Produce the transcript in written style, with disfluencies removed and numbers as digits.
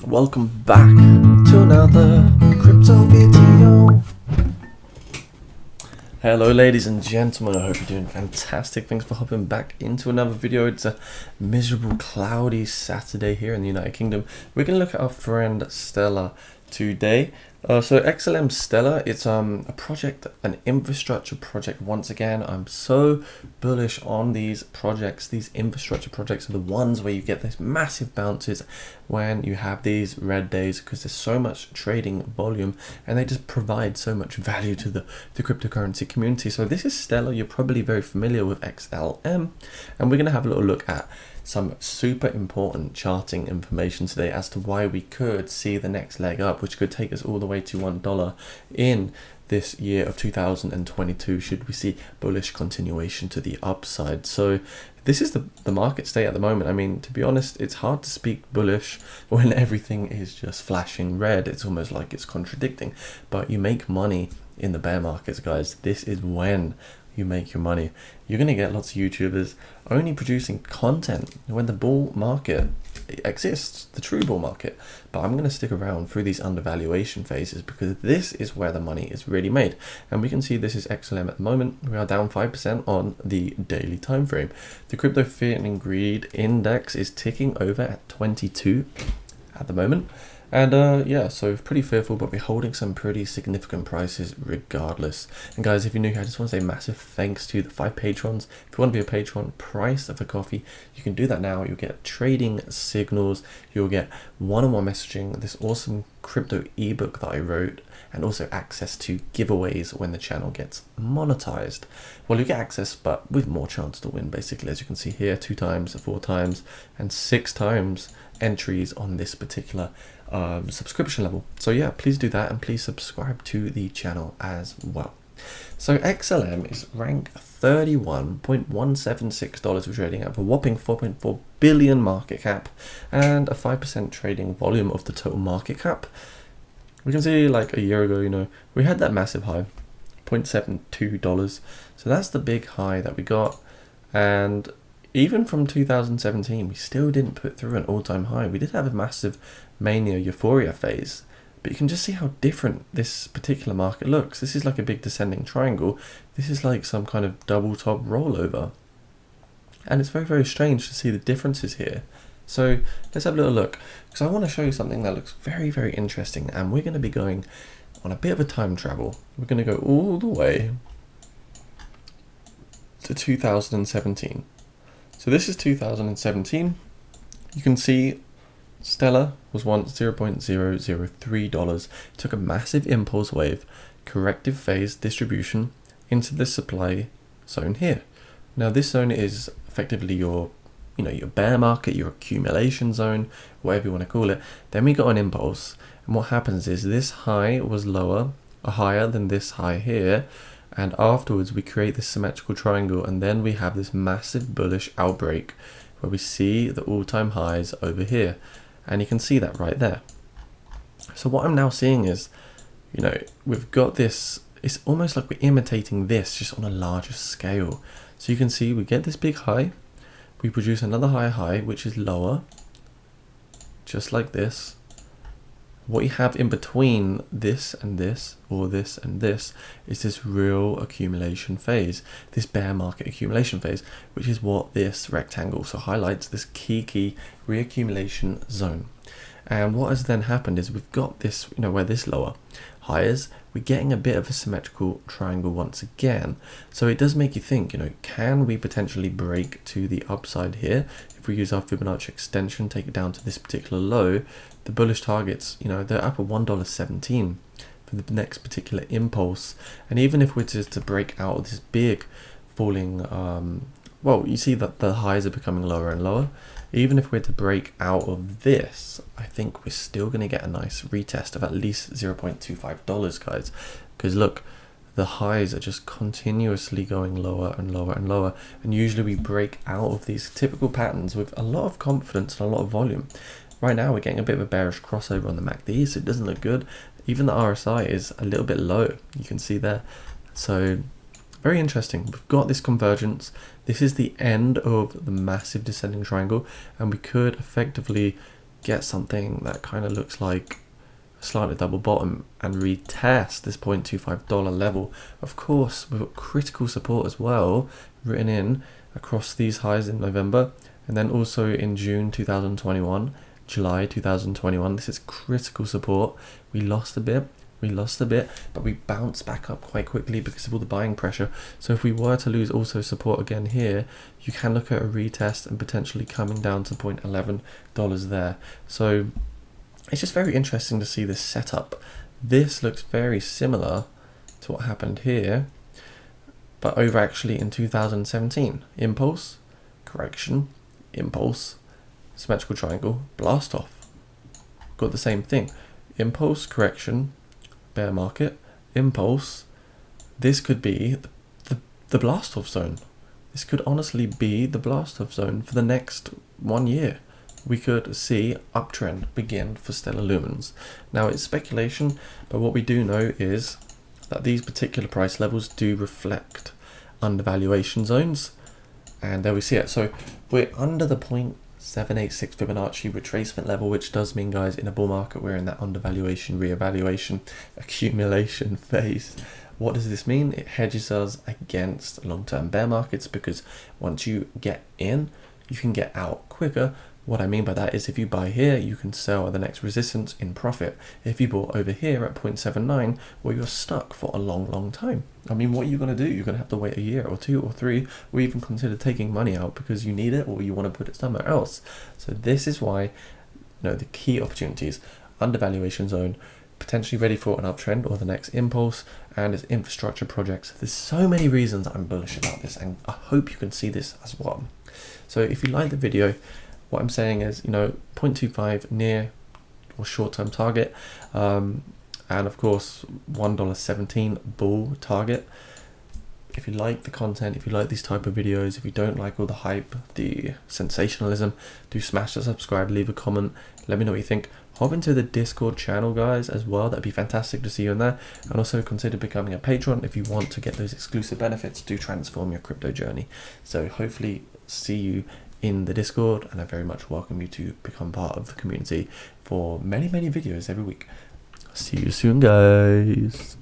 Welcome back to another crypto video. Hello ladies and gentlemen, I hope you're doing fantastic. Thanks for hopping back into another video. It's a miserable cloudy Saturday here in the United Kingdom. We're going to look at our friend Stellar today. So XLM Stellar, it's a project, an infrastructure project. Once again, I'm so bullish on these projects. These infrastructure projects are the ones where you get these massive bounces when you have these red days, because there's so much trading volume and they just provide so much value to the cryptocurrency community. So this is Stellar. You're probably very familiar with XLM, and we're going to have a little look at some super important charting information today as to why we could see the next leg up, which could take us all the way to $1 in this year of 2022 should we see bullish continuation to the upside. So this is the market state at the moment. I mean, to be honest, it's hard to speak bullish when everything is just flashing red. It's almost like it's contradicting, but you make money in the bear markets, guys. This is when you make your money. You're going to get lots of YouTubers only producing content when the bull market exists, the true bull market. But I'm going to stick around through these undervaluation phases because this is where the money is really made. And we can see this is XLM at the moment. We are down 5% on the daily time frame. The crypto fear and greed index is ticking over at 22 at the moment. And yeah, so pretty fearful, but we're holding some pretty significant prices regardless. And guys, if you're new here, I just want to say massive thanks to the 5 patrons. If you want to be a patron, price of a coffee, you can do that now. You'll get trading signals, you'll get one-on-one messaging, this awesome crypto ebook that I wrote, and also access to giveaways when the channel gets monetized. Well, you get access, but with more chance to win, basically, as you can see here, 2 times, 4 times, and 6 times entries on this particular subscription level. So yeah, please do that, and please subscribe to the channel as well. So XLM is rank $31.176 for trading at a whopping 4.4 billion market cap and a 5% trading volume of the total market cap. We can see like a year ago, you know, we had that massive high, $0.72. So that's the big high that we got. And even from 2017, we still didn't put through an all-time high. We did have a massive mania euphoria phase, but you can just see how different this particular market looks. This is like a big descending triangle. This is like some kind of double top rollover. And it's very, very strange to see the differences here. So let's have a little look, because I want to show you something that looks very, very interesting. And we're going to be going on a bit of a time travel. We're going to go all the way to 2017. So this is 2017. You can see Stellar was once $0.003. It took a massive impulse wave, corrective phase distribution into the supply zone here. Now this zone is effectively your bear market, your accumulation zone, whatever you want to call it. Then we got an impulse, and what happens is this high was lower or higher than this high here. And afterwards we create this symmetrical triangle, and then we have this massive bullish outbreak where we see the all-time highs over here, and you can see that right there. So what I'm now seeing is, you know, we've got this, it's almost like we're imitating this just on a larger scale. So you can see we get this big high, we produce another high which is lower, just like this. What you have in between this and this, or this and this, is this real accumulation phase, this bear market accumulation phase, which is what this rectangle so highlights, this key reaccumulation zone. And what has then happened is we've got this, you know, where this lower high is, we're getting a bit of a symmetrical triangle once again. So it does make you think, you know, can we potentially break to the upside here? If we use our Fibonacci extension, take it down to this particular low, the bullish targets, you know, they're up at $1.17 for the next particular impulse. And even if we're just to break out of this big falling, well, you see that the highs are becoming lower and lower. Even if we're to break out of this, I think we're still going to get a nice retest of at least $0.25, guys. Because look, the highs are just continuously going lower and lower and lower. And usually we break out of these typical patterns with a lot of confidence and a lot of volume. Right now we're getting a bit of a bearish crossover on the MACD, so it doesn't look good. Even the RSI is a little bit low, you can see there. So very interesting. We've got this convergence. This is the end of the massive descending triangle, and we could effectively get something that kind of looks like a slanted double bottom and retest this $0.25 level. Of course, we've got critical support as well written in across these highs in November, and then also in June 2021, July 2021. This is critical support. We lost a bit, but we bounced back up quite quickly because of all the buying pressure. So if we were to lose also support again here, you can look at a retest and potentially coming down to $0.11 there. So it's just very interesting to see this setup. This looks very similar to what happened here, but over actually in 2017. Impulse, correction, impulse, symmetrical triangle, blast off. Got the same thing. Impulse, correction, bear market, impulse. This could be the blast off zone. This could honestly be the blast off zone for the next 1 year. We could see uptrend begin for stellar lumens. Now it's speculation, but what we do know is that these particular price levels do reflect undervaluation zones, and there we see it. So we're under the 0.786 Fibonacci retracement level, which does mean, guys, in a bull market we're in that undervaluation, reevaluation, accumulation phase. What does this mean? It hedges us against long-term bear markets, because once you get in, you can get out quicker. What I mean by that is if you buy here, you can sell at the next resistance in profit. If you bought over here at 0.79, well, you're stuck for a long time. I mean, what are you going to do? You're going to have to wait a year or 2 or 3, or even consider taking money out because you need it or you want to put it somewhere else. So this is why, the key opportunities, undervaluation zone, potentially ready for an uptrend or the next impulse, and its infrastructure projects. There's so many reasons I'm bullish about this, and I hope you can see this as well. So if you like the video, what I'm saying is, 0.25 near or short-term target, and of course $1.17 bull target. If you like the content, if you like these type of videos, if you don't like all the hype, the sensationalism, do smash the subscribe, leave a comment, let me know what you think. Hop into the Discord channel, guys, as well. That'd be fantastic to see you in there. And also consider becoming a patron if you want to get those exclusive benefits to transform your crypto journey. So hopefully see you in the Discord, and I very much welcome you to become part of the community for many videos every week. See you soon, guys.